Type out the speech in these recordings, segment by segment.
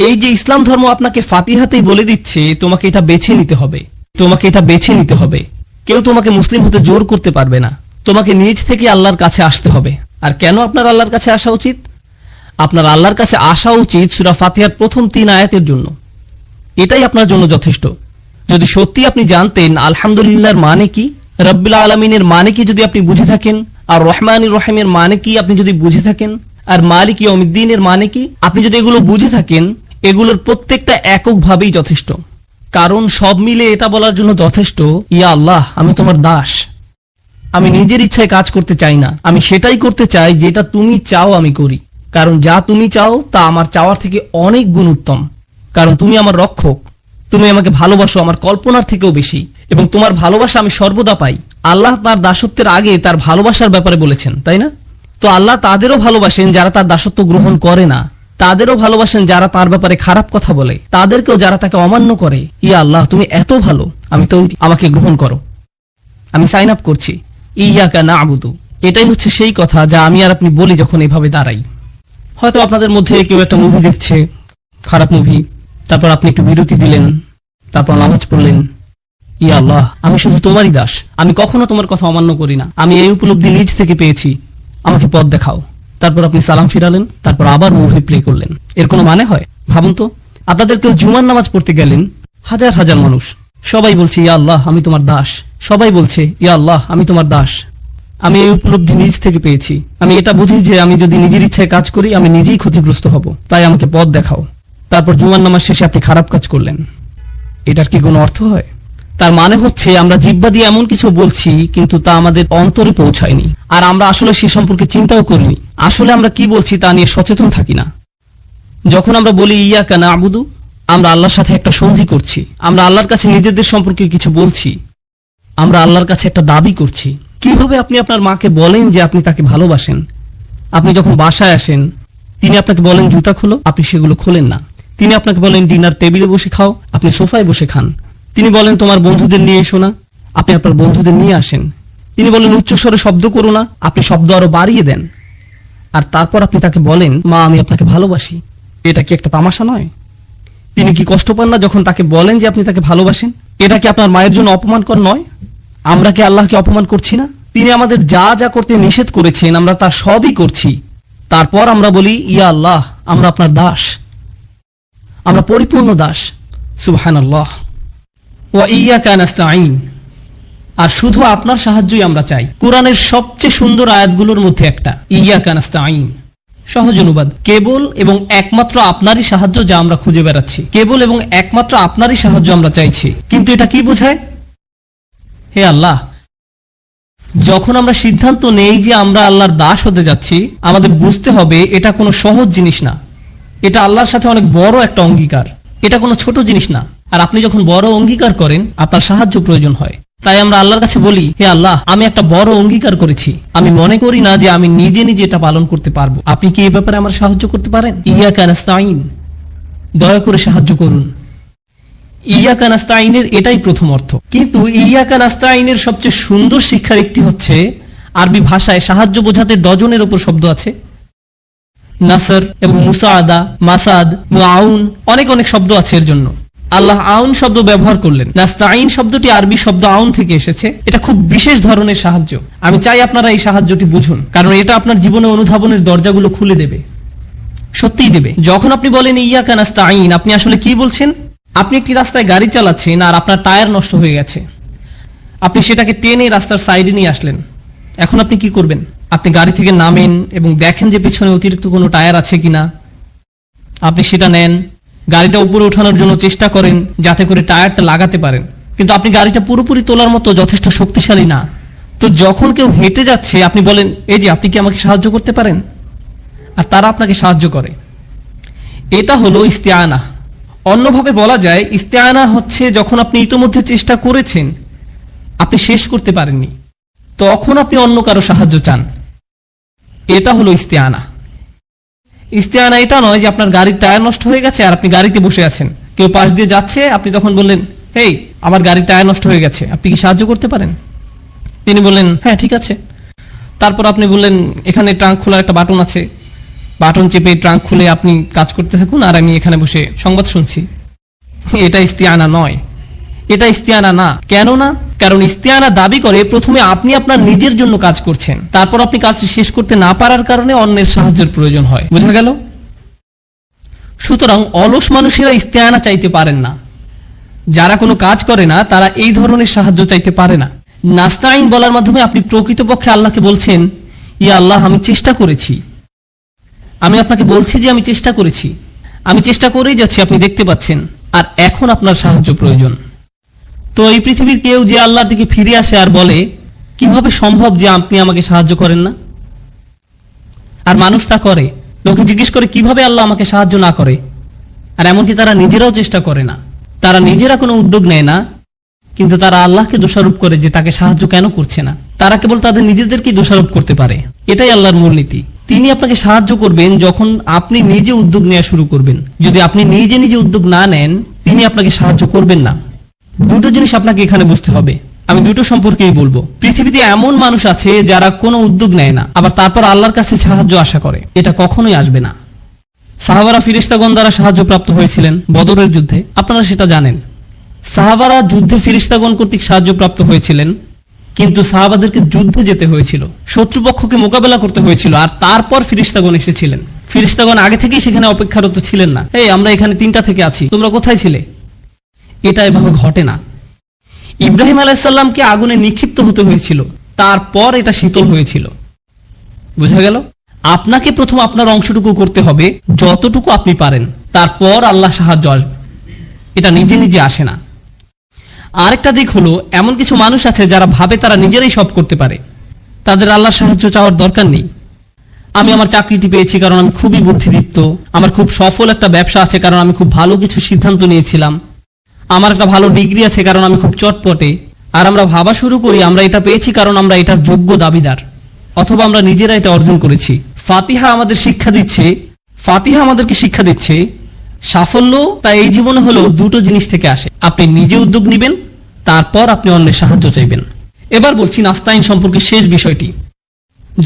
এই যে ইসলাম ধর্ম আপনাকে ফাতিহাতেই বলে দিচ্ছে তোমাকে এটা বেছে নিতে হবে, তোমাকে এটা বেছে নিতে হবে। কেউ তোমাকে মুসলিম হতে জোর করতে পারবে না, তোমাকে নিজ থেকে আল্লাহর কাছে আসতে হবে। আর কেন আপনার আল্লাহর কাছে আসা উচিত? আপনার আল্লাহর কাছে আসা উচিত সূরা ফাতিহার প্রথম 3 আয়াতের জন্য। এটাই আপনার জন্য যথেষ্ট। যদি সত্যি আপনি জানতেন আলহামদুলিল্লাহর মানে কি, রব্বিল আলামিনের মানে কি যদি আপনি বুঝে থাকেন, আর রহমানির রহিমের মানে কি আপনি যদি বুঝে থাকেন, আর মালিক ইয়াউমিদ্দিনের মানে কি আপনি যদি এগুলো বুঝে থাকেন, এগুলোর প্রত্যেকটা এককভাবেই যথেষ্ট। কারণ সব মিলে এটা বলার জন্য যথেষ্ট, ইয়া আল্লাহ আমি তোমার দাস, আমি নিজের ইচ্ছায় কাজ করতে চাই না, আমি সেটাই করতে চাই যেটা তুমি চাও আমি করি। কারণ যা তুমি চাও তা আমার চাওয়ার থেকে অনেক গুণ উত্তম। কারণ তুমি আমার রক্ষক, তুমি আমাকে ভালোবাসো আমার কল্পনার থেকেও বেশি, এবং তোমার ভালোবাসা আমি সর্বদা পাই। আল্লাহ তার দাসত্বের আগে তার ভালোবাসার ব্যাপারে বলেছেন, তাই না? তো আল্লাহ তাদেরও ভালোবাসেন যারা তার দাসত্ব গ্রহণ করে না, তাদেরও ভালোবাসেন যারা তার ব্যাপারে খারাপ কথা বলে, তাদেরকেও যারা তাকে অমান্য করে। ইয়া আল্লাহ তুমি এত ভালো, আমি তৈরি, আমাকে গ্রহণ করো, আমি সাইন আপ করছি। ইয়াকা না'বুদু, এটাই হচ্ছে সেই কথা যা আমি আর আপনি বলি যখন এভাবে দাঁড়াই। হয়তো আপনাদের মধ্যে কেউ একটা মুভি দেখছে, খারাপ মুভি, তারপর আপনি একটু বিরতি দিলেন, তারপর নামাজ পড়লেন। ইয়া আল্লাহ আমি শুধু তোমারই দাস, আমি কখনো তোমার কথা অমান্য করি না, আমি এই উপলব্ধি নিজ থেকে পেয়েছি, আমাকে পথ দেখাও। তারপর আপনি সালাম ফিরালেন, তারপর আবার মুভি প্লে করলেন। এর কোনো মানে হয়? ভাবুন তো, আপনাদের কেউ জুমার নামাজ পড়তে গেলেন, হাজার হাজার মানুষ, সবাই বলছে ইয়া আল্লাহ আমি তোমার দাস, সবাই বলছে ইয়া আল্লাহ আমি তোমার দাস, আমি এই উপলব্ধি নিজ থেকে পেয়েছি, আমি এটা বুঝি যে আমি যদি নিজের ইচ্ছায় কাজ করি আমি নিজেই ক্ষতিগ্রস্ত হব, তাই আমাকে পথ দেখাও। তারপর জুমার নামাজ শেষে আপনি খারাপ কাজ করলেন। এটার কি কোনো অর্থ হয়? তার মানে হচ্ছে আমরা জিহ্বা দিয়ে এমন কিছু বলছি কিন্তু তা আমাদের অন্তরে পৌঁছায়নি, আর আমরা আসলে সে সম্পর্কে চিন্তাও করিনি। আসলে আমরা কি বলছি তা নিয়ে সচেতন থাকি না। যখন আমরা বলি ইয়াকা না'বুদু, আমরা আল্লাহর সাথে একটা সন্ধি করছি, আমরা আল্লাহর কাছে নিজেদের সম্পর্কে কিছু বলছি, আমরা আল্লাহর কাছে একটা দাবি করছি। কিভাবে আপনি আপনার মাকে বলেন যে আপনি তাকে ভালোবাসেন? আপনি যখন বাসায় আসেন তিনি আপনাকে বলেন জুতা খুলো, আপনি সেগুলো খোলেন না। তিনি আপনাকে বলেন ডিনার টেবিলে বসে খাও, আপনি সোফায় বসে খান। তিনি বলেন তোমার বন্ধুদের নিয়ে এসো না, আপনি আপনার বন্ধুদের নিয়ে আসেন। তিনি বলেন উচ্চস্বরে শব্দ করো না, আপনি শব্দ আরো বাড়িয়ে দেন। আর তারপর আপনি তাকে বলেন মা আমি আপনাকে ভালোবাসি। এটা কি একটা তামাশা নয়? তিনি কি কষ্ট পান না যখন তাকে বলেন যে আপনি তাকে ভালোবাসেন? এটা কি আপনার মায়ের জন্য অপমানকর নয়? আমরা কি আল্লাহকে অপমান করছি না? তিনি আমাদের যা যা করতে নিষেধ করেছেন আমরা তা সবই করছি, তারপর আমরা বলি ইয়া আল্লাহ আমরা আপনার দাস, আমরা পরিপূর্ণ দাস। সুবহানাল্লাহ। ওয়া ইয়্যাকা নাস্তাঈন, আর শুধু আপনার সাহায্যই আমরা চাই। কোরআনের সবচেয়ে সুন্দর আয়াতগুলোর মধ্যে একটা, ইয়্যাকা নাস্তাঈন। সহজ অনুবাদ, কেবল এবং একমাত্র আপনারই সাহায্য যা আমরা খুঁজে বেড়াচ্ছি, কেবল এবং একমাত্র আপনারই সাহায্য আমরা চাইছি। কিন্তু এটা কি বোঝায়? হে আল্লাহ, যখন আমরা সিদ্ধান্ত নেই যে আমরা আল্লাহর দাস হতে যাচ্ছি, আমাদের বুঝতে হবে এটা কোনো সহজ জিনিস না, এটা আল্লাহর সাথে অনেক বড় একটা অঙ্গীকার, এটা কোনো ছোট জিনিস না। আর আপনি যখন বড় অঙ্গীকার করেন আপনার সাহায্য প্রয়োজন হয়। তাই আমরা আল্লাহর কাছে বলি হে আল্লাহ আমি একটা বড় অঙ্গীকার করেছি, আমি মনে করি না যে আমি নিজে নিজে এটা পালন করতে পারবো, আপনি কি এই ব্যাপারে আমার সাহায্য করতে পারেন? ইয়্যাকা নাস্তাঈন, দয়া করে সাহায্য করুন। ইয়্যাকা নাস্তাঈনের এটাই প্রথম অর্থ। কিন্তু ইয়্যাকা নাস্তাঈনের সবচেয়ে সুন্দর শিক্ষার একটি হচ্ছে আরবি ভাষায় সাহায্য বোঝাতে ডজনের উপর শব্দ আছে। নাসর এবং মুসাআদা, মাসাদ, মুআউন, অনেক অনেক শব্দ আছে এর জন্য। আল্লাহ আউন শব্দ ব্যবহার করলেন। নাস্তাঈন শব্দটি আরবি শব্দ আউন থেকে এসেছে। এটা খুব বিশেষ ধরনের সাহায্য। আমি চাই আপনারা এই সাহায্যটি বুঝুন, কারণ এটা আপনার জীবনে অনুধাবনের দরজাগুলো খুলে দেবে, সত্যিই দেবে। যখন আপনি বলেন ইয়্যাকা নাস্তাঈন, আপনি আসলে কি বলছেন? আপনি একটি রাস্তায় গাড়ি চালাচ্ছেন আর আপনার টায়ার নষ্ট হয়ে গেছে, আপনি সেটাকে টেনে রাস্তার সাইডে নিয়ে আসলেন। এখন আপনি কি করবেন? আপনি গাড়ি থেকে নামেন এবং দেখেন যে পিছনে অতিরিক্ত কোনো টায়ার আছে কিনা, আপনি সেটা নেন, গাড়িটা উপরে ওঠানোর জন্য চেষ্টা করেন যাতে করে টায়ারটা লাগাতে পারেন, কিন্তু আপনি গাড়িটা পুরোপুরি তোলার মতো যথেষ্ট শক্তিশালী না। তো যখন কেউ হেঁটে যাচ্ছে আপনি বলেন এই যে আপনি কি আমাকে সাহায্য করতে পারেন? আর তারা আপনাকে সাহায্য করে। এটা হলো ইস্তেআনা। অন্যভাবে বলা যায় ইস্তেআনা হচ্ছে যখন আপনি ইতোমধ্যে চেষ্টা করেছেন, আপনি শেষ করতে পারেননি, তখন আপনি অন্য কারো সাহায্য চান। এটা হলো ইস্তেআনা। ইস্তেআনা এটা নয় যে আপনার গাড়ির টায়ার নষ্ট হয়ে গেছে আর আপনি গাড়িতে বসে আছেন, কেউ পাশ দিয়ে যাচ্ছে, আপনি তখন বললেন হেই আমার গাড়ির টায়ার নষ্ট হয়ে গেছে, আপনি কি সাহায্য করতে পারেন? তিনি বললেন হ্যাঁ ঠিক আছে। তারপর আপনি বললেন এখানে ট্রাঙ্ক খোলার একটা বাটন আছে, বাটন চেপে ট্রাঙ্ক খুলে আপনি কাজ করতে থাকুন আর আমি এখানে বসে সংবাদ শুনছি। এটা ইস্তিয়ানা নয়, এটা ইস্তিয়ানা না। কেন না? কারণ ইস্তিয়ানা দাবি করে প্রথমে আপনি আপনার নিজের জন্য কাজ করছেন, তারপর আপনি কাজটি শেষ করতে না পারার কারণে অন্যের সাহায্যের প্রয়োজন হয়। বোঝা গেল? সুতরাং অলস মানুষেরা ইস্তিয়ানা চাইতে পারেন না। যারা কোনো কাজ করে না তারা এই ধরনের সাহায্য চাইতে পারে না। নাস্তাইন বলার মাধ্যমে আপনি প্রকৃতপক্ষে আল্লাহকে বলছেন, ইয়া আল্লাহ, আমি চেষ্টা করেছি, আমি আপনাকে বলছি যে আমি চেষ্টা করেছি, আমি চেষ্টা করেই যাচ্ছি, আপনি দেখতে পাচ্ছেন, আর এখন আপনার সাহায্য প্রয়োজন। তো এই পৃথিবীর কেউ যে আল্লাহর দিকে ফিরে আসে আর বলে, কিভাবে সম্ভব যে আপনি আমাকে সাহায্য করেন না? আর মানুষ তা করে। লোকে জিজ্ঞেস করে কিভাবে আল্লাহ আমাকে সাহায্য না করে, আর এমনকি তারা নিজেরাও চেষ্টা করে না, তারা নিজেরা কোনো উদ্যোগ নেয় না, কিন্তু তারা আল্লাহকে দোষারোপ করে যে তাকে সাহায্য কেন করছে না। তারা কেবল তাদের নিজেদেরকেই দোষারোপ করতে পারে। এটাই আল্লাহর মূলনীতি। তিনি আপনাকে সাহায্য করবেন যখন আপনি নিজে উদ্যোগ নেওয়া শুরু করবেন। যদি আপনি নিজে নিজে উদ্যোগ না নেন, তিনি আপনাকে সাহায্য করবেন না। দুটো জিনিস আপনাকে এখানে বুঝতে হবে। আমি দুটো সম্পর্কেই বলবো। পৃথিবীতে এমন মানুষ আছে যারা কোনো উদ্যোগ নেয় না, আবার তারপর আল্লাহর কাছে সাহায্য আশা করে। এটা কখনোই আসবে না। সাহাবারা ফিরিস্তাগণ দ্বারা সাহায্য প্রাপ্ত হয়েছিলেন বদরের যুদ্ধে, আপনারা সেটা জানেন। সাহাবারা যুদ্ধে ফিরিস্তাগণ কর্তৃক সাহায্য প্রাপ্ত হয়েছিলেন, কিন্তু সাহাবাদেরকে যুদ্ধে যেতে হয়েছিল, শত্রুপক্ষকে মোকাবেলা করতে হয়েছিল, আর তারপর ফিরিস্তাগণ এসেছিলেন। ফিরিস্তাগণ আগে থেকেই সেখানে অপেক্ষারত ছিলেন না। এই আমরা এখানে 3টা থেকে আছি, তোমরা কোথায় ছিলে? এটা এভাবে ঘটে না। ইব্রাহিম আলাইহিসসালামকে আগুনে নিক্ষিপ্ত হতে হয়েছিল, তারপর এটা শীতল হয়েছিল। বোঝা গেল? আপনাকে প্রথম আপনার অংশটুকু করতে হবে, যতটুকু আপনি পারেন, তারপর আল্লাহ সাহায্য আসবে। এটা নিজে নিজে আসে না। আরেকটা দিক হলো, এমন কিছু মানুষ আছে যারা ভাবে তারা নিজেরাই সব করতে পারে, তাদের আল্লাহর সাহায্য চাওয়ার দরকার নেই। আমি আমার চাকরিটি পেয়েছি কারণ আমি খুবই বুদ্ধিদীপ্ত, আমার খুব সফল একটা ব্যবসা আছে কারণ আমি খুব ভালো কিছু সিদ্ধান্ত নিয়েছিলাম, আমার একটা ভালো ডিগ্রি আছে কারণ আমি খুব চটপটে। আর আমরা ভাবা শুরু করি আমরা এটা পেয়েছি কারণ আমরা এটার যোগ্য দাবিদার, অথবা আমরা নিজেরা এটা অর্জন করেছি। ফাতিহা আমাদেরকে শিক্ষা দিচ্ছে সাফল্য তা এই জীবনে হলো দুটো জিনিস থেকে আসে। আপনি নিজে উদ্যোগ নেবেন, তারপর আপনি অন্যের সাহায্য চাইবেন। এবার বলছি নাস্তাইন সম্পর্কে শেষ বিষয়টি।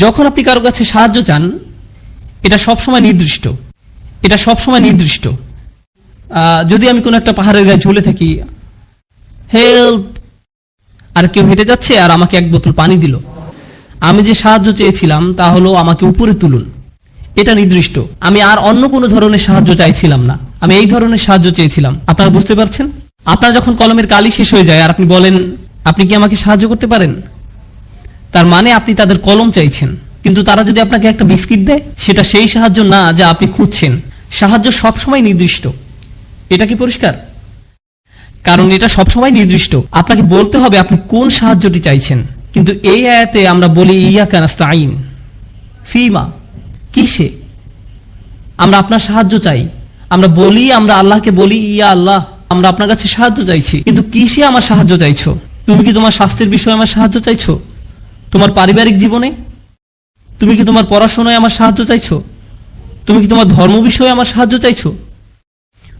যখন আপনি কারো কাছে সাহায্য চান, এটা সবসময় নির্দিষ্ট। যদি আমি কোনো একটা পাহাড়ের গায়ে ঝুলে থাকি, হেল্প, আর কেউ হেঁটে যাচ্ছে আর আমাকে 1 বোতল পানি দিল, আমি যে সাহায্য চেয়েছিলাম তা হলো আমাকে উপরে তুলুন। এটা নির্দিষ্ট। আমি আর অন্য কোনো ধরনের সাহায্য চাইছিলাম না, আমি এই ধরনের সাহায্য চেয়েছিলাম। আপনারা বুঝতে পারছেন? আপনার যখন কলমের কালি শেষ হয়ে যায় আর আপনি বলেন আপনি কি আমাকে সাহায্য করতে পারেন, তার মানে আপনি তাদের কলম চাইছেন। কিন্তু তারা যদি আপনাকে একটা বিস্কিট দেয়, সেটা সেই সাহায্য না যা আপনি খুঁজছেন। সাহায্য সবসময় নির্দিষ্ট। এটা কি পরিষ্কার? কারণ এটা সবসময় নির্দিষ্ট। আপনাকে বলতে হবে আপনি কোন সাহায্যটি চাইছেন। কিন্তু এই আয়াতে আমরা বলি ইয়াকা নাস্তাইন, ফিমা, কিসে? আমরা আপনার সাহায্য চাই। আমরা আল্লাহকে বলি, ইয়া আল্লাহ, আমরা আপনার কাছে সাহায্য চাইছি। কিন্তু কিসে আমার সাহায্য চাইছো? তুমি কি তোমার স্বাস্থ্যের বিষয়ে আমার সাহায্য চাইছো? তোমার পারিবারিক জীবনে? তুমি কি তোমার পড়াশোনায় আমার সাহায্য চাইছো? তুমি কি তোমার ধর্ম বিষয়ে আমার সাহায্য চাইছো?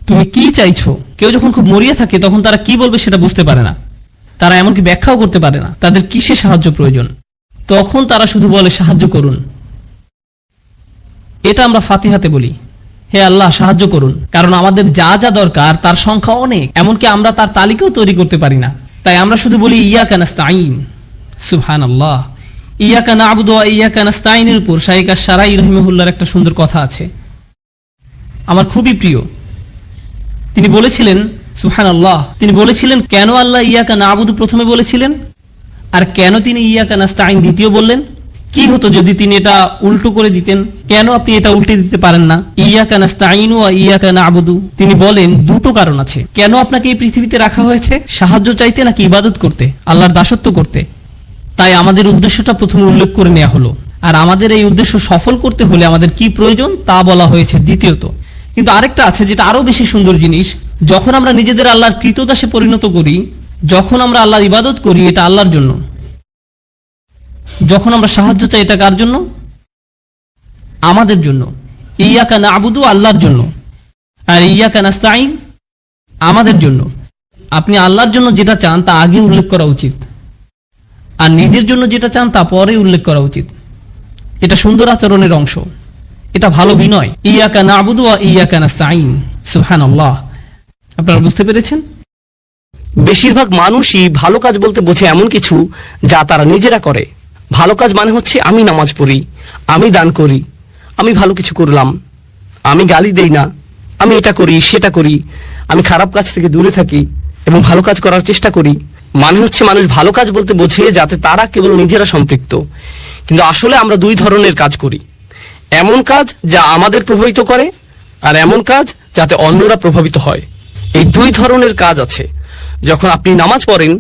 তুমি কি চাইছো? কেউ যখন খুব মরিয়া থাকে তখন তারা কি বলবে সেটা বুঝতে পারে না, তারা এমনকি ব্যাখ্যাও করতে পারে না তাদের কিসে সাহায্য প্রয়োজন। তখন তারা শুধু বলে সাহায্য করুন। এটা আমরা ফাতিহাতে বলি, হে আল্লাহ সাহায্য করুন। কারণ আমাদের যা যা দরকার তার সংখ্যা অনেক, এমনকি আমরা তার তালিকাও তৈরি করতে পারি না। তাই আমরা শুধু বলি ইয়াকা নাস্তাইন। সুবহানাল্লাহ। ইয়াকা না'বুদু ওয়া ইয়াকা নাস্তাইনের উপর শাইখ আশ-শারাই রাহিমাহুল্লাহর একটা সুন্দর কথা আছে, আমার খুবই প্রিয়। তিনি বলেছিলেন, সুবহানাল্লাহ, তিনি বলেছিলেন কেন আল্লাহ ইয়াকা না'বুদু প্রথমে বলেছিলেন আর কেন তিনি ইয়াকা নাস্তাইন দ্বিতীয় বললেন। কি হতো যদি তিনি এটা উল্টো করে দিতেন? কেন আপনি এটা উল্টে দিতে পারেন না, ইয়াকা নাস্তাইনু ওয়া ইয়াকা না'বুদু? তিনি বলেন দুটো কারণ আছে কেন আপনাকে এই পৃথিবীতে রাখা হয়েছে, সাহায্য চাইতে নাকি ইবাদত করতে, আল্লাহর দাসত্ব করতে। তাই আমাদের উদ্দেশ্যটা প্রথমে উল্লেখ করে নেওয়া হলো, আর আমাদের এই উদ্দেশ্য সফল করতে হলে আমাদের কি প্রয়োজন তা বলা হয়েছে দ্বিতীয়ত। কিন্তু আরেকটা আছে যেটা আরো বেশি সুন্দর জিনিস, যখন আমরা নিজেদের আল্লাহর কৃতদাসে পরিণত করি, যখন আমরা আল্লাহর ইবাদত করি, এটা আল্লাহর জন্য। যখন আমরা সাহায্য চাই, এটা কার জন্য? আমাদের জন্য। ইয়াকা না'বুদু আল্লাহর জন্য, আর ইয়াকা নাস্তাইন আমাদের জন্য। আপনি আল্লাহর জন্য যেটা চান তা আগে উল্লেখ করা উচিত, আর নিজের জন্য যেটা চান তা পরে উল্লেখ করা উচিত। এটা সুন্দর আচরণের অংশ। এটা ভালো বিনয়। ইয়াকা না'বুদু ওয়া ইয়াকা নাস্তাঈন। সুবহানাল্লাহ। আপনারা বুঝতে পেরেছেন? বেশিরভাগ মানুষই ভালো কাজ বলতে বোঝে এমন কিছু যা তারা নিজেরা করে। ভালো কাজ মানে হচ্ছে আমি নামাজ পড়ি, আমি দান করি, আমি ভালো কিছু করলাম, আমি গালি দেই না, আমি এটা করি সেটা করি, আমি খারাপ কাজ থেকে দূরে থাকি এবং ভালো কাজ করার চেষ্টা করি। মানে হচ্ছে মানুষ ভালো কাজ বলতে বোঝে যাতে তারা কেবল নিজেরা সম্পৃক্ত। কিন্তু আসলে আমরা দুই ধরনের কাজ করি, এমন কাজ যা আমাদের প্রভাবিত করে আর এমন কাজ যাতে অন্যরা প্রভাবিত হয়। এই দুই ধরনের কাজ আছে। যখন আপনি নামাজ পড়েন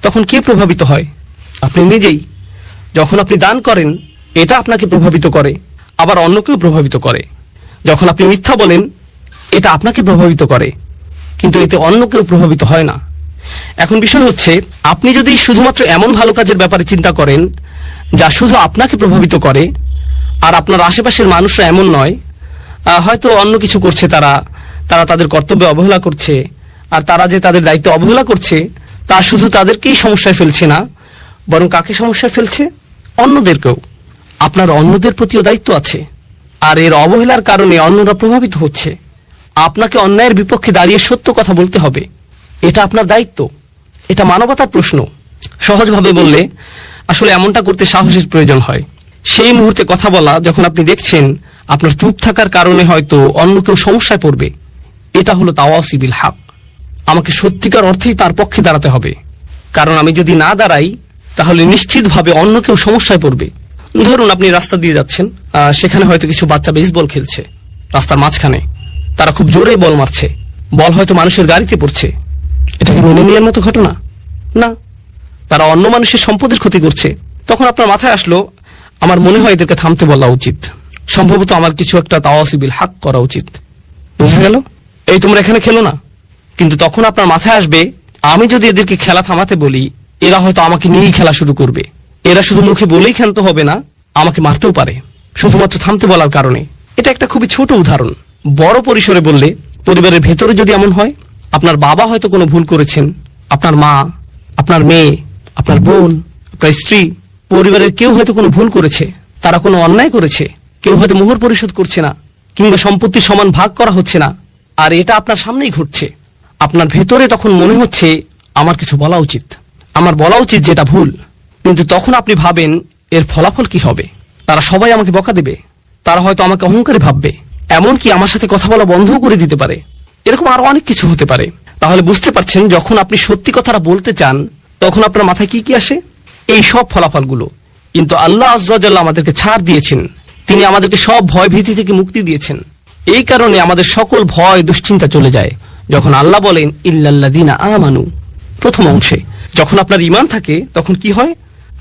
তখন কে প্রভাবিত হয়? আপনি নিজেই। যখন আপনি দান করেন এটা আপনাকে প্রভাবিত করে, আবার অন্যকেও প্রভাবিত করে। যখন আপনি মিথ্যা বলেন এটা আপনাকে প্রভাবিত করে, কিন্তু এতে অন্য কেউ প্রভাবিত হয় না। এখন বিষয় হচ্ছে, আপনি যদি শুধুমাত্র এমন ভালো কাজের ব্যাপারে চিন্তা করেন যা শুধু আপনাকে প্রভাবিত করে, আর আপনার আশেপাশের মানুষরা এমন নয়, হয়তো অন্য কিছু করছে, তারা তাদের কর্তব্যে অবহেলা করছে, আর তারা যে তাদের দায়িত্ব অবহেলা করছে তা শুধু তাদেরকেই সমস্যায় ফেলছে না, বরং কাকে সমস্যায় ফেলছে? অন্যদেরকেও। আপনার অন্যদের প্রতিও দায়িত্ব আছে, আর এর অবহেলার কারণে অন্যরা প্রভাবিত হচ্ছে। আপনাকে অন্যায়ের বিপক্ষে দাঁড়িয়ে সত্য কথা বলতে হবে, এটা আপনার দায়িত্ব, এটা মানবতার প্রশ্ন। সহজভাবে বললে আসলে এমনটা করতে সাহসের প্রয়োজন হয়। সেই মুহূর্তে কথা বলা যখন আপনি দেখছেন আপনার চুপ থাকার কারণে হয়তো অন্য কেউ সমস্যায় পড়বে, এটা হলো তাওয়াসি বিল হক। আমাকে সত্যিকার অর্থেই তার পক্ষে দাঁড়াতে হবে, কারণ আমি যদি না দাঁড়াই তাহলে নিশ্চিতভাবে অন্য কেউ সমস্যায় পড়বে। ধরুন আপনি রাস্তা দিয়ে যাচ্ছেন, সেখানে হয়তো কিছু বাচ্চা বেসবল খেলছে রাস্তার মাঝখানে, তারা খুব জোরে বল মারছে, বল হয়তো মানুষের গাড়িতে পড়ছে। এটা কি মেনে নেওয়ার মতো ঘটনা? না। তারা অন্য মানুষের সম্পদের ক্ষতি করছে। তখন আপনার মাথায় আসলো, আমার মনে হয় এদেরকে থামতে বলা উচিত, সম্ভবত আমার কিছু একটা তাওয়াসি বিল হক করা উচিত। বুঝা গেল? এই তোমরা এখানে খেলো না। কিন্তু তখন আপনার মাথায় আসবে, আমি যদি এদেরকে খেলা থামাতে বলি এরা হয়তো আমাকে নিয়েই খেলা শুরু করবে। এরা শুধু মুখে বলেই ক্ষান্ত হবে না, আমাকে মারতেও পারে শুধুমাত্র থামতে বলার কারণে। এটা একটা খুবই ছোট উদাহরণ। বড় পরিসরে বললে, পরিবারের ভেতরে যদি এমন হয়, আপনার বাবা হয়তো কোনো ভুল করেছেন, আপনার মা, আপনার মেয়ে, আপনার বোন, আপনার স্ত্রী, পরিবারের কেউ হয়তো কোনো ভুল করেছে, তারা কোনো অন্যায় করেছে, কেউ হয়তো মোহর পরিশোধ করছে না, কিংবা সম্পত্তির সমান ভাগ করা হচ্ছে না, আর এটা আপনার সামনেই ঘটছে। আপনার ভেতরে তখন মনে হচ্ছে আমার কিছু বলা উচিত, আমার বলা উচিত যেটা ভুল। কিন্তু তখন আপনি ভাবেন এর ফলাফল কি হবে? তারা সবাই আমাকে বকা দেবে, তারা হয়তো আমাকে অহংকারী ভাববে, এমনকি আমার সাথে কথা বলা বন্ধও করে দিতে পারে। এরকম আরো অনেক কিছু হতে পারে। তাহলে বুঝতে পারছেন, যখন আপনি সত্যি কথাটা বলতে চান তখন আপনার মাথায় কি কি আসে? এই সব ফলাফলগুলো। কিন্তু আল্লাহ আজ্জা ওয়া জাল্লা আমাদেরকে ছাড় দিয়েছেন, তিনি আমাদেরকে সব ভয় ভীতি থেকে মুক্তি দিয়েছেন। এই কারণে আমাদের সকল ভয় দুশ্চিন্তা চলে যায় যখন আল্লাহ বলেন ইল্লাল্লাযীনা আমানু। প্রথম অংশে যখন আপনার ঈমান থাকে তখন কি হয়?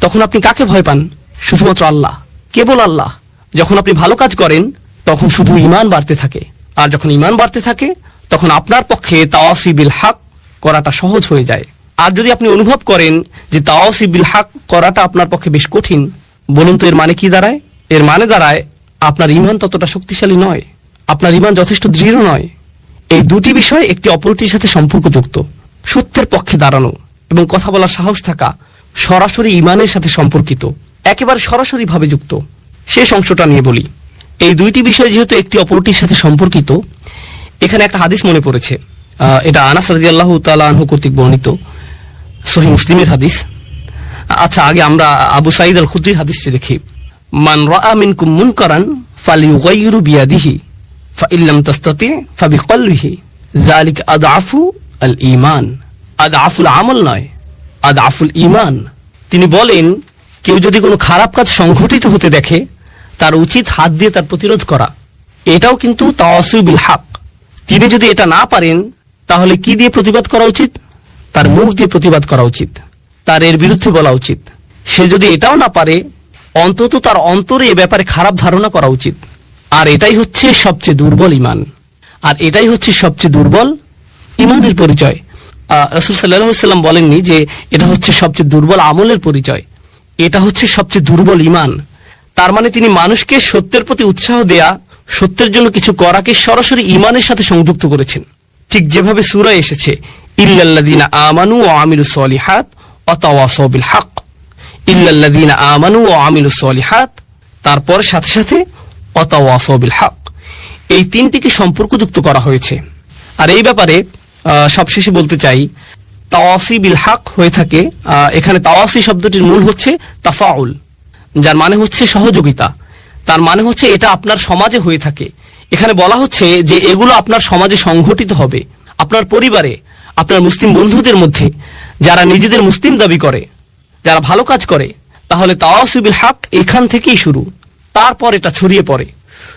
তখন আপনি কাকে ভয় পান? শুধুমাত্র আল্লাহ, কেবল আল্লাহ। যখন আপনি ভালো কাজ করেন তখন শুধু ঈমান বাড়তে থাকে, আর যখন ঈমান বাড়তে থাকে তখন আপনার পক্ষে তাওয়াসি বিল হক করাটা সহজ হয়ে যায়। আর যদি আপনি অনুভব করেন যে তাওয়াসি বিল হক করাটা আপনার পক্ষে বেশ কঠিন, বলুন তো এর মানে কি দাঁড়ায়? এর মানে দাঁড়ায় আপনার ঈমান ততটা শক্তিশালী নয়, আপনার ঈমান যথেষ্ট দৃঢ় নয়। এই দুটি বিষয় একটি অপরটির সাথে সম্পর্কযুক্ত। সত্যের পক্ষে দাঁড়ানো এবং কথা বলার সাহস থাকা সরাসরি ঈমানের সাথে সম্পর্কিত, একেবারে সরাসরি ভাবে যুক্ত। শেষ অংশটা নিয়ে বলি। এই দুইটি বিষয় যেহেতু একটি অপরটির সাথে সম্পর্কিত, এখানে একটা হাদিস মনে পড়েছে। এটা আনাস রাদিয়াল্লাহু তাআলা আনহু কর্তৃক বর্ণিত সহিহ মুসলিমের হাদিস। আচ্ছা, আগে আমরা আবু সাঈদ আল খুদরির হাদিসটি দেখি। মান রাআ মিনকুম মুনকারান ফালিয়ুগাইয়িরু বিয়াদিহি ফাইন লাম তাস্তাতি ফাবিকলবিহি যালিকা আদআফু আল ঈমান। আদআফুল আমল নয়, আদআফুল ঈমান। তিনি বলেন, কেউ যদি কোনো খারাপ কাজ সংঘটিত হতে দেখে তার উচিত হাত দিয়ে তার প্রতিরোধ করা। এটাও কিন্তু তাওয়াসি বিল হক। তিনি যদি এটা না পারেন তাহলে কি দিয়ে প্রতিবাদ করা উচিত? তার মুখ দিয়ে প্রতিবাদ করা উচিত, তার এর বিরুদ্ধে বলা উচিত। সে যদি এটাও না পারে, অন্তত তার অন্তরে এ ব্যাপারে খারাপ ধারণা করা উচিত। আর এটাই হচ্ছে সবচেয়ে দুর্বল ঈমান, আর এটাই হচ্ছে সবচেয়ে দুর্বল ঈমানের পরিচয়। রাসূল সাল্লাল্লাহু আলাইহি ওয়াসাল্লাম বলেননি যে এটা হচ্ছে সবচেয়ে দুর্বল আমলের পরিচয়, এটা হচ্ছে সবচেয়ে দুর্বল ঈমান। তার মানে তিনি মানুষকে সত্যের প্রতি উৎসাহ দেয়া, সত্যের জন্য কিছু করাকে সরাসরি ঈমানের সাথে সংযুক্ত করেছেন। ঠিক যেভাবে সূরায় এসেছে, ইল্লাল্লাযীনা আমানু ওয়া আমিলুস সলিহাত ওয়া তাওয়াসাউ বিল হক। ইল্লাল্লাযীনা আমানু ওয়া আমিলুস সলিহাত, তারপর সাথে সাথে ওয়া তাওয়াসাউ বিল হক। এই তিনটিকে সম্পর্কযুক্ত করা হয়েছে। আর এই ব্যাপারে সবশেষে বলতে চাই, তাওয়াসি বিল হক হয়ে থাকে, এখানে তাওয়াসি শব্দটির মূল হচ্ছে তাফাউল, যার মানে হচ্ছে সহযোগিতা। তার মানে হচ্ছে এটা আপনার সমাজে হয়ে থাকে। এখানে বলা হচ্ছে যে এগুলো আপনার সমাজে সংঘটিত হবে, আপনার পরিবারে, আপনার মুসলিম বন্ধুদের মধ্যে, যারা নিজেদের মুসলিম দাবি করে, যারা ভালো কাজ করে। তাহলে তাওয়াসি বিল হক এখান থেকেই শুরু, তারপর এটা ছড়িয়ে পড়ে।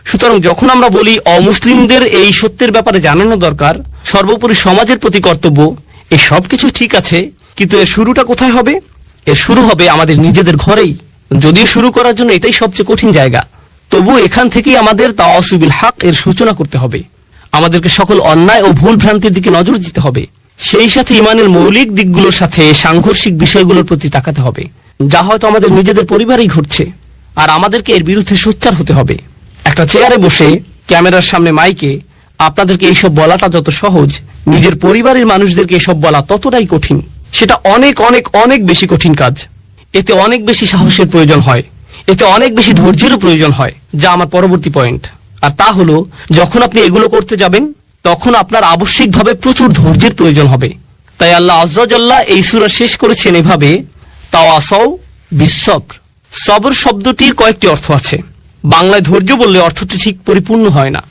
সুতরাং যখন আমরা বলি অমুসলিমদের এই সত্যের ব্যাপারে জানানো দরকার, সর্বোপরি সমাজের প্রতি কর্তব্য, এই সব কিছু ঠিক আছে, কিন্তু এর শুরুটা কোথায় হবে? এর শুরু হবে আমাদের নিজেদের ঘরেই। যদিও শুরু করার জন্য এটাই সবচেয়ে কঠিন জায়গা, তবু এখান থেকেই আমাদের তাওয়াসি বিল হক এর সূচনা করতে হবে। আমাদেরকে সকল অন্যায় ও ভুল ভ্রান্তির দিকে নজর দিতে হবে, সেই সাথে ইমানের মৌলিক দিকগুলোর সাথে সাংঘর্ষিক বিষয়গুলোর প্রতি তাকাতে হবে, যা হয়তো আমাদের নিজেদের পরিবারেই ঘটছে, আর আমাদেরকে এর বিরুদ্ধে সোচ্চার হতে হবে। একটা চেয়ারে বসে ক্যামেরার সামনে মাইকে আপনাদেরকে এইসব বলাটা যত সহজ, নিজের পরিবারের মানুষদেরকে এসব বলা ততটাই কঠিন। সেটা অনেক অনেক অনেক বেশি কঠিন কাজ। এতে অনেক বেশি সাহসের প্রয়োজন হয়, এতে অনেক বেশি ধৈর্যেরও প্রয়োজন হয়, যা আমার পরবর্তী পয়েন্ট। আর তা হলো, যখন আপনি এগুলো করতে যাবেন তখন আপনার আবশ্যিকভাবে প্রচুর ধৈর্যের প্রয়োজন হবে। তাই আল্লাহ আজ্জা ওয়া জাল্লা এই সূরা শেষ করেছেন এভাবে, তাওয়াসাউ বিস-সবর। সবর শব্দটির কয়েকটি অর্থ আছে। বাংলায় ধৈর্য বললে অর্থটি ঠিক পরিপূর্ণ হয় না।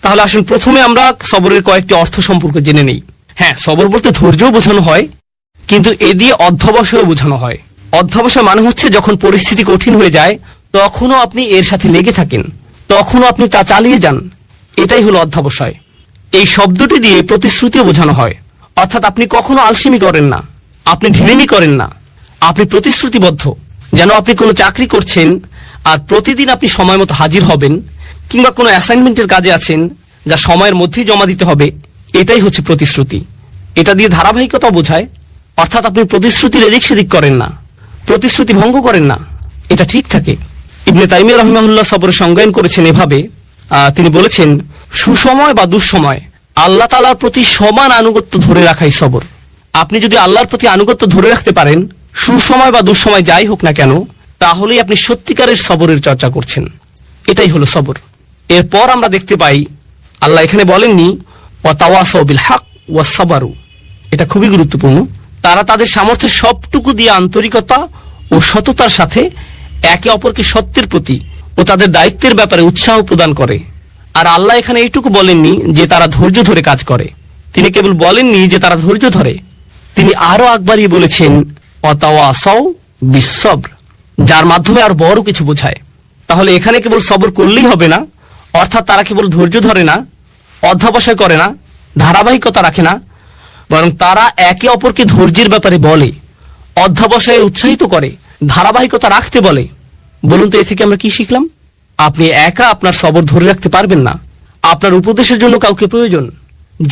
তাহলে আসুন প্রথমে আমরা সবরের কয়েকটি অর্থ সম্পর্কে জেনে নেই। হ্যাঁ, সবর বলতে ধৈর্যও বোঝানো হয়, কিন্তু এ দিয়ে অধ্যবসায়ও বোঝানো হয়। অধ্যবসায় মানে হচ্ছে যখন পরিস্থিতি কঠিন হয়ে যায় তখনও আপনি এর সাথে লেগে থাকেন, তখনও আপনি তা চালিয়ে যান, এটাই হলো অধ্যবসায়। এই শব্দটি দিয়ে প্রতিশ্রুতিও বোঝানো হয়, অর্থাৎ আপনি কখনো আলসেমি করেন না, আপনি ঢিলেমি করেন না, আপনি প্রতিশ্রুতিবদ্ধ। যেন আপনি কোনো চাকরি করছেন আর প্রতিদিন আপনি সময় মতো হাজির হবেন, কিংবা কোনো অ্যাসাইনমেন্টের কাজে আছেন যা সময়ের মধ্যেই জমা দিতে হবে, এটাই হচ্ছে প্রতিশ্রুতি। এটা দিয়ে ধারাবাহিকতা বোঝায়, অর্থাৎ আপনি প্রতিশ্রুতির এদিক সেদিক করেন না, প্রতিশ্রুতি ভঙ্গ করেন না, এটা ঠিক থাকে। ইবনে তাইমিয়া রাহিমাহুল্লাহ সবরের সংজ্ঞায়ন করেছেন এভাবে, তিনি বলেছেন, সুসময় বা দুঃসময় আল্লাহ তাআলার প্রতি সমান আনুগত্য ধরে রাখাই সবর। আপনি যদি আল্লাহর প্রতি আনুগত্য ধরে রাখতে পারেন, সুসময় বা দুঃসময় যাই হোক না কেন, তাহলেই আপনি সত্যিকারের সবরের চর্চা করছেন। এটাই হলো সবর। এরপর আমরা দেখতে পাই আল্লাহ এখানে বলেননি ওয়া তাওয়াসাউ বিল হক ওয়া সাবারু। এটা খুবই গুরুত্বপূর্ণ। তারা তাদের সামর্থ্যের সবটুকু দিয়ে আন্তরিকতা ও সততার সাথে একে অপরকে সত্যের প্রতি ও তাদের দায়িত্বের ব্যাপারে উৎসাহ প্রদান করে। আর আল্লাহ এখানে এইটুকু বলেননি যে তারা ধৈর্য ধরে কাজ করে, তিনি কেবল বলেননি যে তারা ধৈর্য ধরে, তিনি আরো আকবারিয়ে বলেছেন ওয়া তাওয়াসাউ বিস-সবর, যার মাধ্যমে আর বড় কিছু বোঝায়। তাহলে এখানে কেবল সবর করলেই হবে না, অর্থাৎ তারা কেবল ধৈর্য ধরে না, অধ্যবসায় করে না, ধারাবাহিকতা রাখে না, বরং তারা একে অপরকে ধৈর্যের ব্যাপারে বলে, অধ্যবসায়ে উৎসাহিত করে, ধারাবাহিকতা রাখতে বলে। বলুন তো এ থেকে আমরা কি শিখলাম? আপনি একা আপনার সবর ধরে রাখতে পারবেন না, আপনার উপদেশের জন্য কাউকে প্রয়োজন,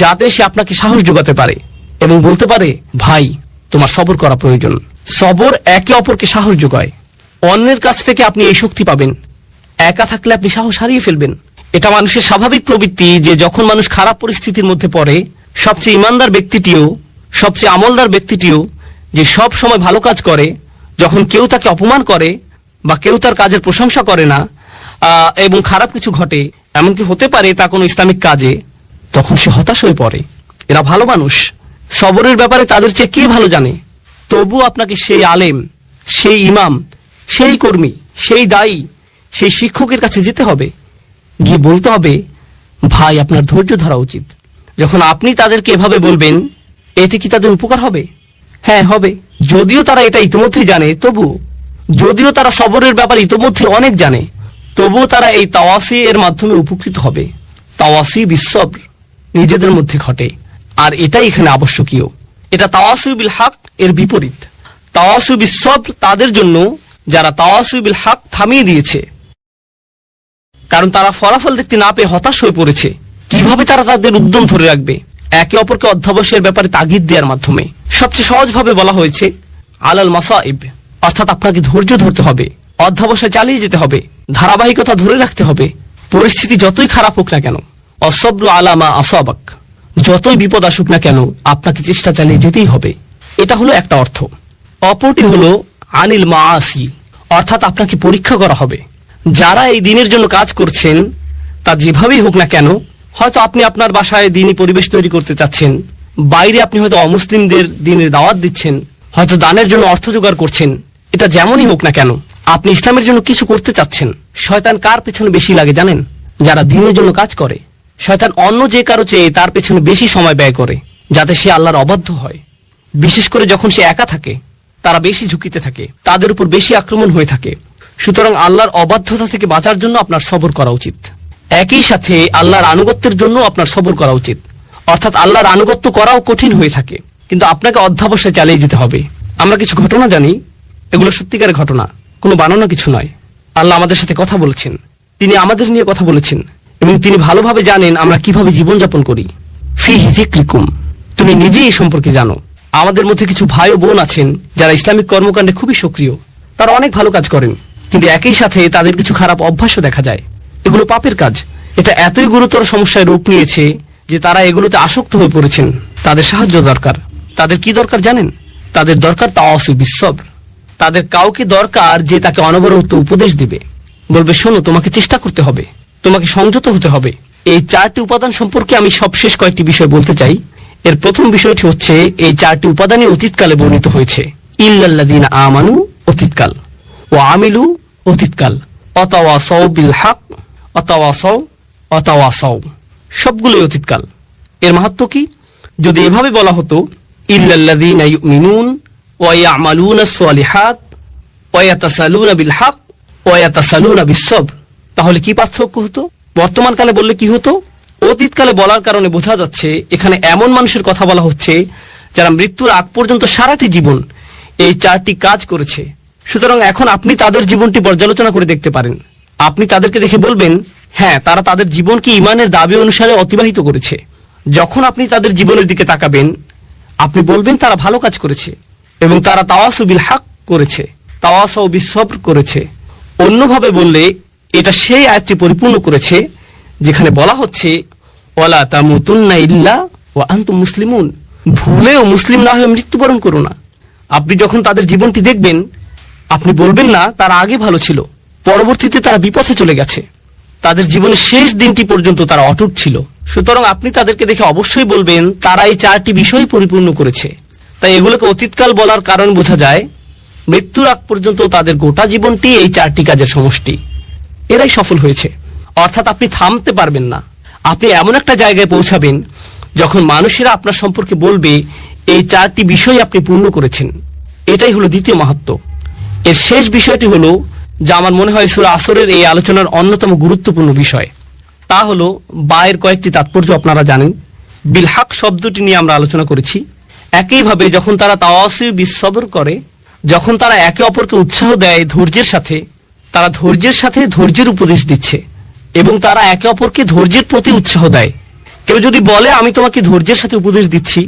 যাতে সে আপনাকে সাহস যোগাতে পারে এবং বলতে পারে, ভাই তোমার সবর করা প্রয়োজন। সবর একে অপরকে সাহস যোগায়। অন্যের কাছ থেকে আপনি এই শক্তি পাবেন। একা থাকলে আপনি সাহস হারিয়ে ফেলবেন। এটা মানুষের স্বাভাবিক প্রবৃত্তি যে যখন মানুষ খারাপ পরিস্থিতির মধ্যে পড়ে, সবচেয়ে ইমানদার ব্যক্তিটিও, সবচেয়ে আমলদার ব্যক্তিটিও যে সব সময় ভালো কাজ করে, যখন কেউ তাকে অপমান করে বা কেউ তার কাজের প্রশংসা করে না এবং খারাপ কিছু ঘটে, এমনকি হতে পারে তা কোনো ইসলামিক কাজে, তখন সে হতাশ হয়ে পড়ে। এরা ভালো মানুষ, সবরের ব্যাপারে তাদের চেয়ে কে ভালো জানে? তবু আপনাকে সেই আলেম, সেই ইমাম, সেই কর্মী, সেই দায়ী, সেই শিক্ষকের কাছে যেতে হবে, গিয়ে বলতে হবে, ভাই আপনার ধৈর্য ধরা উচিত। যখন আপনি তাদেরকে এভাবে বলবেন, এতে কি তাদের উপকার হবে? হ্যাঁ, হবে। যদিও তারা এটা ইতিমধ্যেই জানে, তবু যদিও তারা সবরের ব্যাপারে ইতিমধ্যে অনেক জানে, তবুও তারা এই তাওয়াসি এর মাধ্যমে উপকৃত হবে। তাওয়াসি বিস-সবর নিজেদের মধ্যে ঘটে, আর এটাই এখানে আবশ্যকীয়। এটা তাওয়াসি বিল হক এর বিপরীত। তাওয়াসি বিস-সবর তাদের জন্য যারা তাওয়াসি বিল হক থামিয়ে দিয়েছে, কারণ তারা ফলাফল দেখতে না পেয়ে হতাশ হয়ে পড়েছে। কিভাবে তারা তাদের উদ্যম ধরে রাখবে? একে অপরকে অধ্যবসায়ের ব্যাপারে তাগিদ দেওয়ার মাধ্যমে। সবচেয়ে সহজভাবে বলা হয়েছে আলাল মাসাইব, অর্থাৎ আপনাকে ধৈর্য ধরতে হবে, অধ্যবসায় চালিয়ে যেতে হবে, ধারাবাহিকতা ধরে রাখতে হবে, পরিস্থিতি যতই খারাপ হোক না কেন। অসবরু আলা মা আসাবাক, যতই বিপদ আসুক না কেন আপনাকে চেষ্টা চালিয়ে যেতেই হবে। এটা হলো একটা অর্থ। অপরটি হলো আনিল মাআসি, অর্থাৎ আপনাকে পরীক্ষা করা হবে, যারা এই দিনের জন্য কাজ করছেন তা যেভাবেই হোক না কেন, হয়তো আপনি আপনার বাসায় দিনই পরিবেশ তৈরি করতে চাচ্ছেন, বাইরে আপনি হয়তো অমুসলিমদের দিনের দাওয়াত দিচ্ছেন, হয়তো দানের জন্য অর্থ জোগাড় করছেন, এটা যেমনই হোক না কেন আপনি ইসলামের জন্য কিছু করতে চাচ্ছেন। শয়তান কার পেছনে বেশি লাগে জানেন? যারা দিনের জন্য কাজ করে। শয়তান অন্য যে কারো চেয়ে তার পেছনে বেশি সময় ব্যয় করে যাতে সে আল্লাহর অবাধ্য হয়। বিশেষ করে যখন সে একা থাকে, তারা বেশি ঝুঁকিতে থাকে, তাদের উপর বেশি আক্রমণ হয়ে থাকে। সুতরাং আল্লাহর অবাধ্যতা থেকে বাঁচার জন্য আপনার সবর করা উচিত। একই সাথে আল্লাহর আনুগত্যের জন্য আপনার সবর করা উচিত। অর্থাৎ আল্লাহর আনুগত্য করাও কঠিন হয়ে থাকে, কিন্তু আপনাকে অধ্যাবসায় চালিয়ে যেতে হবে। আমরা কিছু ঘটনা জানি, এগুলো সত্যিকারের ঘটনা, কোনো বানানো কিছু নয়। আল্লাহ আমাদের সাথে কথা বলেছেন, তিনি আমাদের নিয়ে কথা বলেছেন, এবং তিনি ভালোভাবে জানেন আমরা কিভাবে জীবনযাপন করি। ফিহি যিকরিকুম, তুমি নিজেই এই সম্পর্কে জানো। আমাদের মধ্যে কিছু ভাই ও বোন আছেন যারা ইসলামিক কর্মকাণ্ডে খুবই সক্রিয়, তারা অনেক ভালো কাজ করেন, কিন্তু একই সাথে তাদের কিছু খারাপ অভ্যাসও দেখা যায়। এগুলো পাপের কাজ। এটা এতই গুরুতর সমস্যায় রূপ নিয়েছে যে তারা এগুলোতে আসক্ত হয়ে পড়েছেন। তাদের সাহায্য দরকার। তাদের কি দরকার জানেন? তাদের দরকার তাওয়াসু বিসসবর। তাদের কাউকে দরকার যে তাকে অনবরত উপদেশ দিবে, বলবে শোনো, তোমাকে চেষ্টা করতে হবে, তোমাকে সংযত হতে হবে। এই 4টি উপাদান সম্পর্কে আমি সবশেষ কয়েকটি বিষয় বলতে চাই। এর প্রথম বিষয়টি হচ্ছে, এই 4টি উপাদানই অতীতকালে বর্ণিত হয়েছে। ইল্লাল্লাযীনা আমানু অতীতকাল, ওয়া আমিলু অতীতকাল, ওয়াতাওয়াসাউ বিল হক, ওয়াতাওয়াসাউ সবগুলোই অতীতকাল। এর মাহাত্ম্য কি? যদি এভাবে বলা হতো ইল্লাল্লাযীনা ইউমিনুন ওয়া ইয়ামালুনাস সালিহাত ওয়া ইয়াতাসালুনা বিল হক ওয়া ইয়াতাসালুনা বিস-সবর, তাহলে কি পার্থক্য হতো? বর্তমান কালে বললে কি হতো? অতীতকালে বলার কারণে বোঝা যাচ্ছে এখানে এমন মানুষের কথা বলা হচ্ছে যারা মৃত্যুর আগ পর্যন্ত সারাটি জীবন এই 4টি কাজ করেছে। সুতরাং এখন আপনি তাদের জীবনটি পর্যালোচনা করে দেখতে পারেন। আপনি তাদেরকে দেখে বলবেন, হ্যাঁ, তারা তাদের জীবনকে ঈমানের দাবি অনুসারে অতিবাহিত করেছে। যখন আপনি তাদের জীবনের দিকে তাকাবেন, আপনি বলবেন তারা ভালো কাজ করেছে এবং তারা তাওয়াসু বিল হক করেছে, তাওয়াসাউ বিস-সবর করেছে। অন্যভাবে বললে এটা সেই আয়াতটি পরিপূর্ণ করেছে যেখানে বলা হচ্ছে ওয়ালা তামুতুন্না ইল্লা ওয়া আনতুম মুসলিমুন, ভুলেও মুসলিম না হয়ে মৃত্যুবরণ করো না। আপনি যখন তাদের জীবনটি দেখবেন, আপনি বলবেন না তারা আগে ভালো ছিল, পরবর্তীতে তারা বিপথে চলে গেছে, তাদের জীবনের শেষ দিনটি পর্যন্ত তারা অটুট ছিল। সুতরাং আপনি তাদেরকে দেখে অবশ্যই বলবেন তারা এই 4টি বিষয় পরিপূর্ণ করেছে। তাই এগুলোকে অতীতকাল বলার কারণ বোঝা যায়, মৃত্যুর আগ পর্যন্ত তাদের গোটা জীবনটি এই 4টি কাজের সমষ্টি। এরাই সফল হয়েছে। অর্থাৎ আপনি থামতে পারবেন না। আপনি এমন একটা জায়গায় পৌঁছাবেন যখন মানুষেরা আপনার সম্পর্কে বলবে এই 4টি বিষয় আপনি পূর্ণ করেছেন। এটাই হলো দ্বিতীয় মাহাত্ম্য। এর শেষ বিষয়টি হলো, যা আমার মনে হয় সূরা আসরের এই আলোচনার অন্যতম গুরুত্বপূর্ণ বিষয়, তা হলো বায়ের কয়েকটি তাৎপর্য আপনারা জানেন। বিল হক শব্দটি নিয়ে আমরা আলোচনা করেছি। একইভাবে যখন তারা তাওয়াসু বিস-সবর করে, যখন তারা একে অপরকে উৎসাহ দেয় ধৈর্যের সাথে, তারা ধৈর্যের সাথে ধৈর্যের উপদেশ দিচ্ছে এবং তারা একে অপরকে ধৈর্যের প্রতি উৎসাহ দেয়। কেউ যদি বলে আমি তোমাকে ধৈর্যের সাথে উপদেশ দিচ্ছি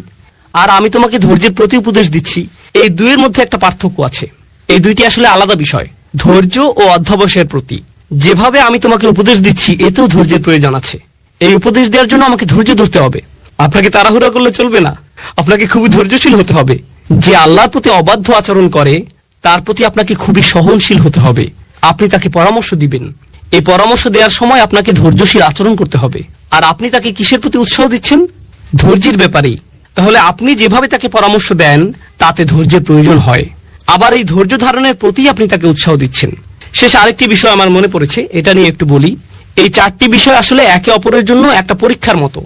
আর আমি তোমাকে ধৈর্যের প্রতি উপদেশ দিচ্ছি, এই দুইয়ের মধ্যে একটা পার্থক্য আছে। এই দুইটি আসলে আলাদা বিষয়। ধৈর্য ও অধ্যবসায়ের প্রতি যেভাবে আমি তোমাকে উপদেশ দিচ্ছি, এতেও ধৈর্যের প্রয়োজন আছে। এই উপদেশ দেওয়ার জন্য আমাকে ধৈর্য ধরতে হবে। আপনাকে তাড়াহুড়া করলে চলবে না, আপনাকে খুবই ধৈর্যশীল হতে হবে। যে আল্লাহর প্রতি অবাধ্য আচরণ করে তার প্রতি আপনাকে খুবই সহনশীল হতে হবে। আপনি তাকে পরামর্শ দিবেন, এই পরামর্শ দেওয়ার সময় আপনাকে ধৈর্যশীল আচরণ করতে হবে। আর আপনি তাকে কিসের প্রতি উৎসাহ দিচ্ছেন? ধৈর্যের ব্যাপারেই। তাহলে আপনি যেভাবে তাকে পরামর্শ দেন তাতে ধৈর্যের প্রয়োজন হয়। আবার এই ধৈর্য ধারণের প্রতি আপনি তাকে উৎসাহ দিচ্ছেন। শেষ আরেকটি বিষয় আমার মনে পড়েছে, এটা নিয়ে একটু বলি। এই 4টি বিষয় আসলে একে অপরের জন্য একটা পরীক্ষার মতো।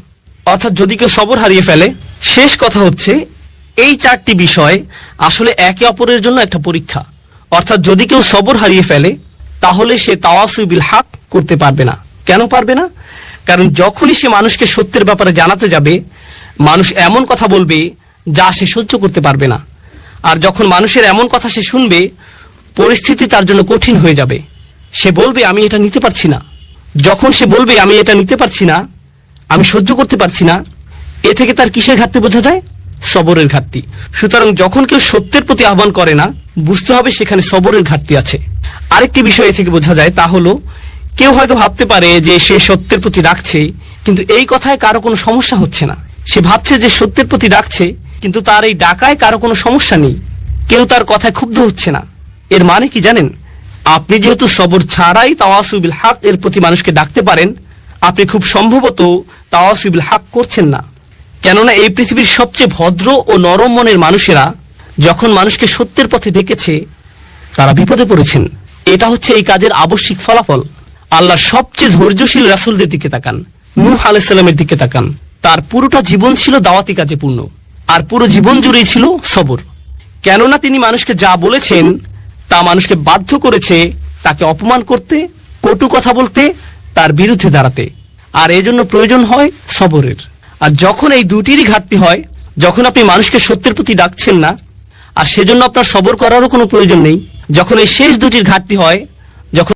অর্থাৎ যদি কেউ সবর হারিয়ে ফেলে, শেষ কথা হচ্ছে এই 4টি বিষয় আসলে একে অপরের জন্য একটা পরীক্ষা। অর্থাৎ যদি কেউ সবর হারিয়ে ফেলে তাহলে সে তাওয়াসু বিল হক করতে পারবে না। কেন পারবে না? কারণ যখনই সে মানুষকে সত্যের ব্যাপারে জানাতে যাবে, মানুষ এমন কথা বলবে যা সে সহ্য করতে পারবে না। আর যখন মানুষের এমন কথা সে শুনবে, পরিস্থিতি তার জন্য কঠিন হয়ে যাবে। সে বলবে আমি এটা নিতে পারছি না। যখন সে বলবে আমি এটা নিতে পারছি না, আমি সহ্য করতে পারছি না, এ থেকে তার কিসের ঘাটতি বোঝা যায়? সবরের ঘাটতি। সুতরাং যখন কেউ সত্যের প্রতি আহ্বান করে না, বুঝতে হবে সেখানে সবরের ঘাটতি আছে। আরেকটি বিষয় এ থেকে বোঝা যায়, তা হলো কেউ হয়তো ভাবতে পারে যে সে সত্যের প্রতি ডাকছে, কিন্তু এই কথায় কারো কোনো সমস্যা হচ্ছে না। সে ভাবছে যে সত্যের প্রতি ডাকছে, কিন্তু তার এই ডাকায় কারো কোনো সমস্যা নেই, কেউ তার কথায় ক্ষুব্ধ হচ্ছে না। এর মানে কি জানেন? আপনি যেহেতু সবর ছাড়াই তাওয়াসুবিল হক এর প্রতি মানুষকে ডাকতে পারেন, আপনি খুব সম্ভবত তাওয়াসুবিল হক করছেন না। কেননা এই পৃথিবীর সবচেয়ে ভদ্র ও নরম মনের মানুষেরা যখন মানুষকে সত্যের পথে ডেকেছে, তারা বিপদে পড়েছেন। এটা হচ্ছে এই কাজের আবশ্যিক ফলাফল। আল্লাহর সবচেয়ে ধৈর্যশীল রাসূলদের দিকে তাকান, নূহ আলাইহিস সালামের দিকে তাকান। তার পুরোটা জীবন ছিল দাওয়াতি কাজে পূর্ণ, আর পুরো জীবন জুড়েই ছিল সবর। কেননা তিনি মানুষকে যা বলেছেন তা মানুষকে বাধ্য করেছে তাকে অপমান করতে, কটু কথা বলতে, তার বিরুদ্ধে দাঁড়াতে। আর এজন্য প্রয়োজন হয় সবরের। আর যখন এই দুটিরই ঘাটতি হয়, যখন আপনি মানুষকে সত্যের প্রতি ডাকছেন না, আর সেজন্য আপনার সবর করারও কোনো প্রয়োজন নেই, যখন এই শেষ দুটির ঘাটতি হয়,